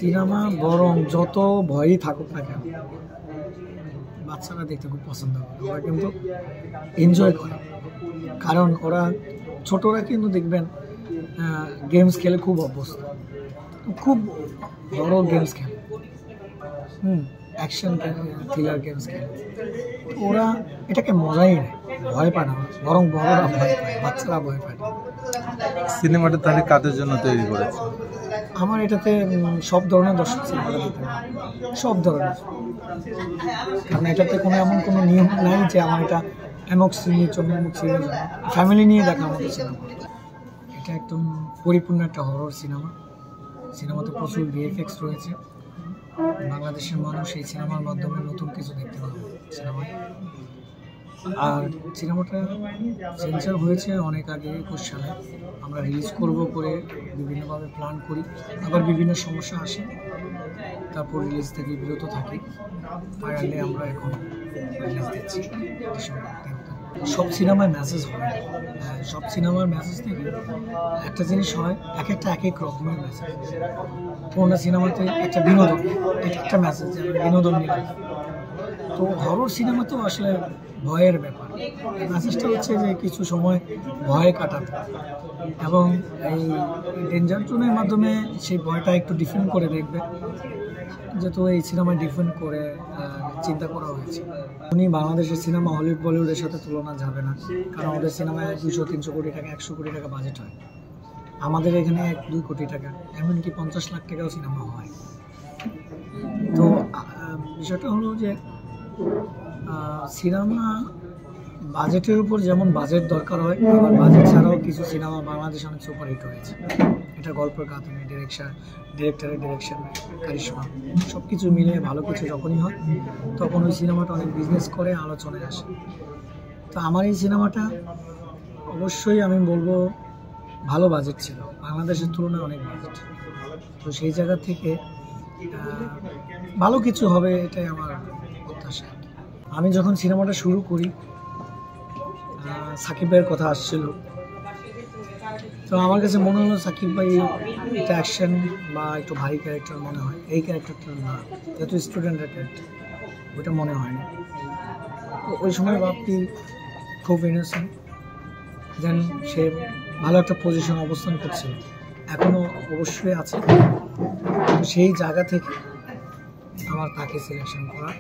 Cinema বরং যত ভয়ই থাকুক না কেন, বাচ্চারা দেখতে খুব পছন্দ করে, ওরা কিন্তু এনজয় করে। কারণ ওরা ছোটরা কিন্তু দেখবেন গেমস খেলে খুব অভ্যস্ত, খুব বড় গেমস খেলে, অ্যাকশন থ্রিলার গেমস খেলে, ওরা এটাকে মজাই নেয়, ভয় পায় না, বরং বড়রা ভয় পায়, বাচ্চারা ভয় পায় না। সিনেমাটা তাহলে কাদের জন্য তৈরি করেছে? আমার এটাতে সব ধরনের দর্শক সিনেমাটা দিতে হবে, সব ধরনের। কারণ এটাতে এমন কোনো নিয়ম নাই যে আমার এটা এমক শ্রেণীর জন্য, এমক শ্রেণীর জন্য। ফ্যামিলি নিয়ে দেখা আমাদের সিনেমা। এটা একদম পরিপূর্ণ একটা হরর সিনেমা। সিনেমাতে প্রচুর ভিএফএক্স রয়েছে। বাংলাদেশের মানুষ এই সিনেমার মাধ্যমে নতুন কিছু দেখতে পাবে সিনেমায়। আর সিনেমাটা সেন্সর হয়েছে অনেক আগে, 21 সালে। আমরা রিলিজ করব করে বিভিন্নভাবে প্ল্যান করি, আবার বিভিন্ন সমস্যা আসে, তারপর রিলিজ থেকে বিরত থাকি। ফাইনালি আমরা এখন রিলিজ দিচ্ছি। সব সিনেমায় মেসেজ হয়, সব সিনেমার মেসেজ থেকে একটা জিনিস হয়, এক এক রকমের মেসেজ। কোনটা সিনেমাতে একটা বিনোদন, একটা মেসেজ, বিনোদন নিলাম। তো হরর সিনেমা তো আসলে ভয়ের ব্যাপার। মেসেজটা হচ্ছে যে কিছু সময় ভয়ে কাটাতে, এবং এই ডেঞ্জার জোনের মাধ্যমে সেই ভয়টা একটু ডিফেন্ড করে দেখবে, যেহেতু এই সিনেমায় ডিফেন্ড করে চিন্তা করা হয়েছে। উনি বাংলাদেশের সিনেমা হলিউড বলিউডের সাথে তুলনা যাবে না, কারণ ওদের সিনেমায় 200-300 কোটি টাকা, 100 কোটি টাকা বাজেট হয়। আমাদের এখানে 1-2 কোটি টাকা, এমনকি 50 লাখ টাকাও সিনেমা হয়। তো বিষয়টা হলো যে সিনেমা বাজেটের উপর যেমন বাজেট দরকার হয়, আবার বাজেট ছাড়াও কিছু সিনেমা বাংলাদেশে অনেক সুপারহিট হয়েছে। এটা গল্পের কাহিনী, ডিরেক্টরের ডিরেকশন, কারিশমা, সব কিছু মিলে ভালো কিছু যখনই হয়, তখন ওই সিনেমাটা অনেক বিজনেস করে, আলোচনায় আসে। তো আমার এই সিনেমাটা অবশ্যই আমি বলবো ভালো বাজেট ছিল, বাংলাদেশের তুলনায় অনেক বাজেট। তো সেই জায়গা থেকে ভালো কিছু হবে, এটাই আমার প্রত্যাশা। আমি যখন সিনেমাটা শুরু করি, সাকিব ভাইয়ের কথা আসছিল, তো আমার কাছে মনে হলো সাকিব ভাই একটা অ্যাকশন বা একটু ভারী ক্যারেক্টার মনে হয়, এই ক্যারেক্টারটা না, যেহেতু স্টুডেন্টের ক্যারেক্টার, ওইটা মনে হয় না। তো ওই সময় ভাবটি খুব ইনোসেন্ট, দেন সে ভালো একটা পজিশন অবস্থান করছিল, এখনও অবশ্যই আছে। তো সেই জায়গা থেকে আমার তাকে সিলেকশন করা।